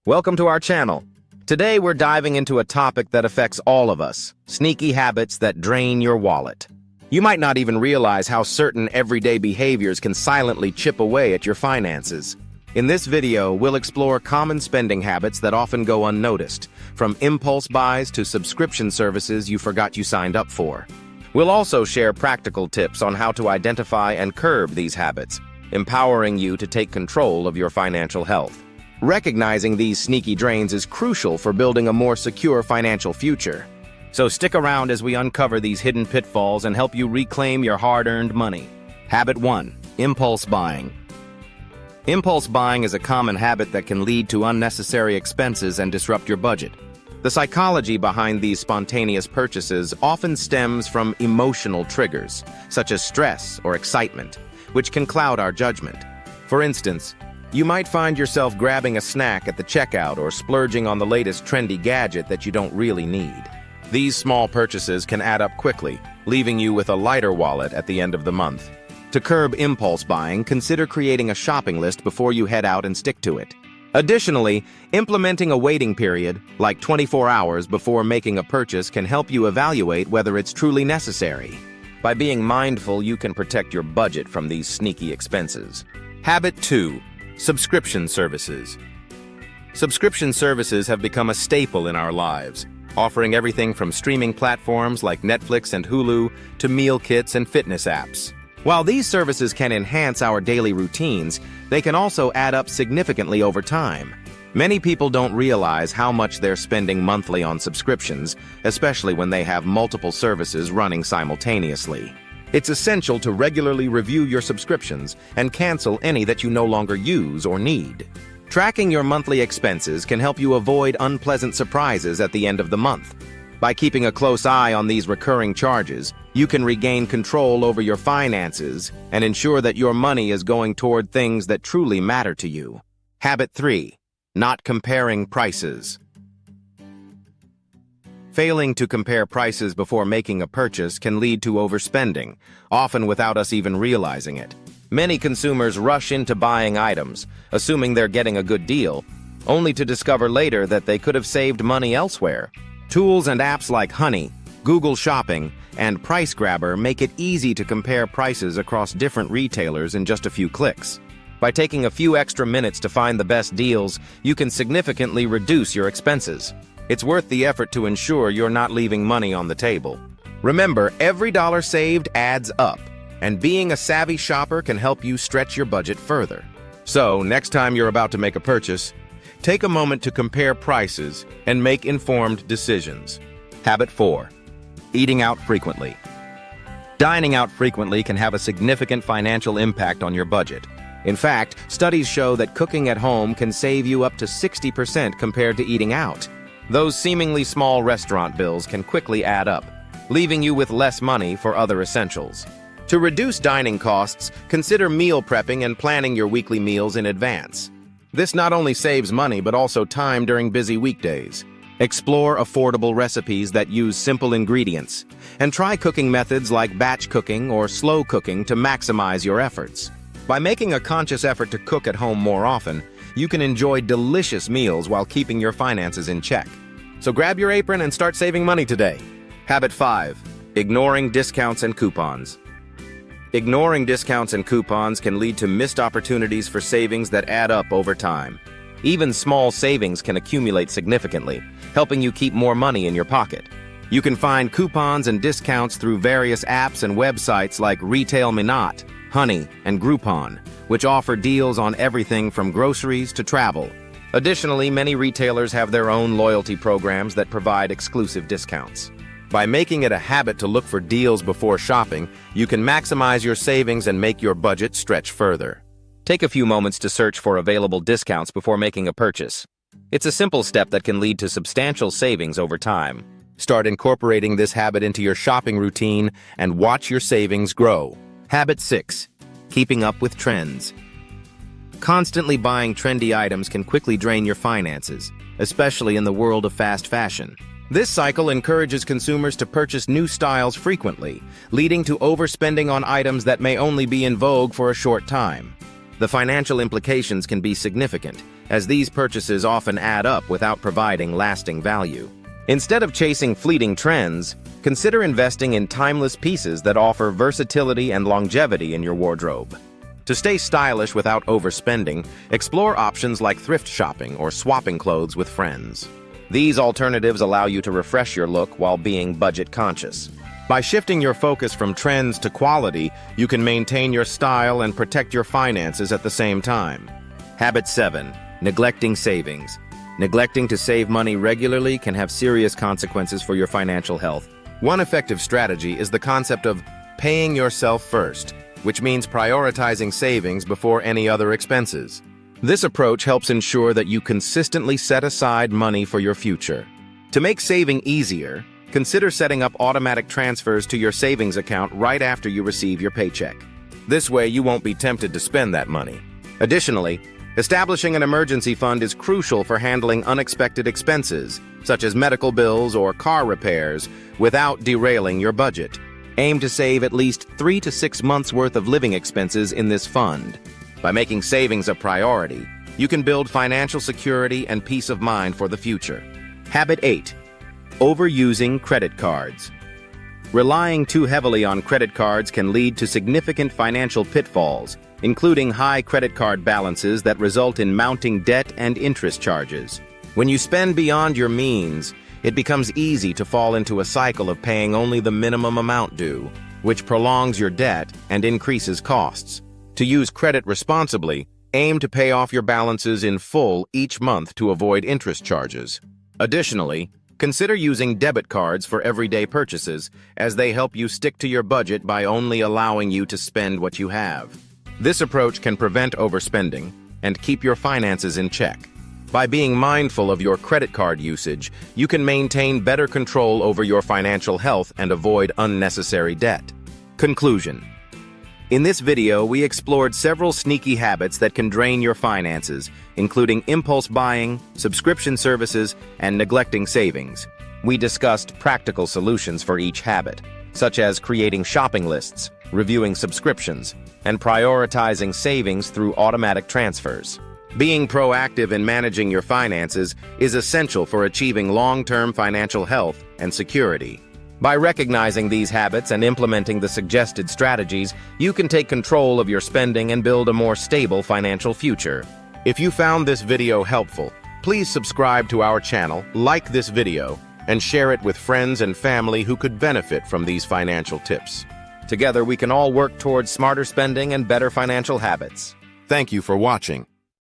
Welcome to our channel. Today we're diving into a topic that affects all of us, sneaky habits that drain your wallet. You might not even realize how certain everyday behaviors can silently chip away at your finances. In this video, we'll explore common spending habits that often go unnoticed, from impulse buys to subscription services you forgot you signed up for. We'll also share practical tips on how to identify and curb these habits, empowering you to take control of your financial health. Recognizing these sneaky drains is crucial for building a more secure financial future. So stick around as we uncover these hidden pitfalls and help you reclaim your hard-earned money. Habit 1. Impulse buying. Impulse buying is a common habit that can lead to unnecessary expenses and disrupt your budget. The psychology behind these spontaneous purchases often stems from emotional triggers, such as stress or excitement, which can cloud our judgment. For instance, you might find yourself grabbing a snack at the checkout or splurging on the latest trendy gadget that you don't really need. These small purchases can add up quickly, leaving you with a lighter wallet at the end of the month. To curb impulse buying, consider creating a shopping list before you head out and stick to it. Additionally, implementing a waiting period, like 24 hours before making a purchase, can help you evaluate whether it's truly necessary. By being mindful, you can protect your budget from these sneaky expenses. Habit 2. Subscription services. Subscription services have become a staple in our lives, offering everything from streaming platforms like Netflix and Hulu to meal kits and fitness apps. While these services can enhance our daily routines, they can also add up significantly over time. Many people don't realize how much they're spending monthly on subscriptions, especially when they have multiple services running simultaneously. It's essential to regularly review your subscriptions and cancel any that you no longer use or need. Tracking your monthly expenses can help you avoid unpleasant surprises at the end of the month. By keeping a close eye on these recurring charges, you can regain control over your finances and ensure that your money is going toward things that truly matter to you. Habit 3. Not comparing prices. Failing to compare prices before making a purchase can lead to overspending, often without us even realizing it. Many consumers rush into buying items, assuming they're getting a good deal, only to discover later that they could have saved money elsewhere. Tools and apps like Honey, Google Shopping, and Price Grabber make it easy to compare prices across different retailers in just a few clicks. By taking a few extra minutes to find the best deals, you can significantly reduce your expenses. It's worth the effort to ensure you're not leaving money on the table. Remember, every dollar saved adds up, and being a savvy shopper can help you stretch your budget further. So, next time you're about to make a purchase, take a moment to compare prices and make informed decisions. Habit 4. Eating out frequently. Dining out frequently can have a significant financial impact on your budget. In fact, studies show that cooking at home can save you up to 60% compared to eating out. Those seemingly small restaurant bills can quickly add up, leaving you with less money for other essentials. To reduce dining costs, consider meal prepping and planning your weekly meals in advance. This not only saves money but also time during busy weekdays. Explore affordable recipes that use simple ingredients, and try cooking methods like batch cooking or slow cooking to maximize your efforts. By making a conscious effort to cook at home more often, you can enjoy delicious meals while keeping your finances in check. So grab your apron and start saving money today. Habit 5. Ignoring discounts and coupons. Ignoring discounts and coupons can lead to missed opportunities for savings that add up over time. Even small savings can accumulate significantly, helping you keep more money in your pocket. You can find coupons and discounts through various apps and websites like Retail Minot, Honey, and Groupon, which offer deals on everything from groceries to travel. Additionally, many retailers have their own loyalty programs that provide exclusive discounts. By making it a habit to look for deals before shopping, you can maximize your savings and make your budget stretch further. Take a few moments to search for available discounts before making a purchase. It's a simple step that can lead to substantial savings over time. Start incorporating this habit into your shopping routine and watch your savings grow. Habit 6. Keeping up with trends. Constantly buying trendy items can quickly drain your finances, especially in the world of fast fashion. This cycle encourages consumers to purchase new styles frequently, leading to overspending on items that may only be in vogue for a short time. The financial implications can be significant, as these purchases often add up without providing lasting value. Instead of chasing fleeting trends, consider investing in timeless pieces that offer versatility and longevity in your wardrobe. To stay stylish without overspending, explore options like thrift shopping or swapping clothes with friends. These alternatives allow you to refresh your look while being budget-conscious. By shifting your focus from trends to quality, you can maintain your style and protect your finances at the same time. Habit 7. Neglecting savings. Neglecting to save money regularly can have serious consequences for your financial health. One effective strategy is the concept of paying yourself first, which means prioritizing savings before any other expenses. This approach helps ensure that you consistently set aside money for your future. To make saving easier, consider setting up automatic transfers to your savings account right after you receive your paycheck. This way, you won't be tempted to spend that money. Additionally, establishing an emergency fund is crucial for handling unexpected expenses, such as medical bills or car repairs, without derailing your budget. Aim to save at least 3 to 6 months' worth of living expenses in this fund. By making savings a priority, you can build financial security and peace of mind for the future. Habit 8. Overusing credit cards. Relying too heavily on credit cards can lead to significant financial pitfalls, including high credit card balances that result in mounting debt and interest charges. When you spend beyond your means, it becomes easy to fall into a cycle of paying only the minimum amount due, which prolongs your debt and increases costs. To use credit responsibly, aim to pay off your balances in full each month to avoid interest charges. Additionally, consider using debit cards for everyday purchases, as they help you stick to your budget by only allowing you to spend what you have. This approach can prevent overspending and keep your finances in check. By being mindful of your credit card usage, you can maintain better control over your financial health and avoid unnecessary debt. Conclusion. In this video, we explored several sneaky habits that can drain your finances, including impulse buying, subscription services, and neglecting savings. We discussed practical solutions for each habit, such as creating shopping lists, reviewing subscriptions, and prioritizing savings through automatic transfers. Being proactive in managing your finances is essential for achieving long-term financial health and security. By recognizing these habits and implementing the suggested strategies, you can take control of your spending and build a more stable financial future. If you found this video helpful, please subscribe to our channel, like this video, and share it with friends and family who could benefit from these financial tips. Together, we can all work towards smarter spending and better financial habits. Thank you for watching.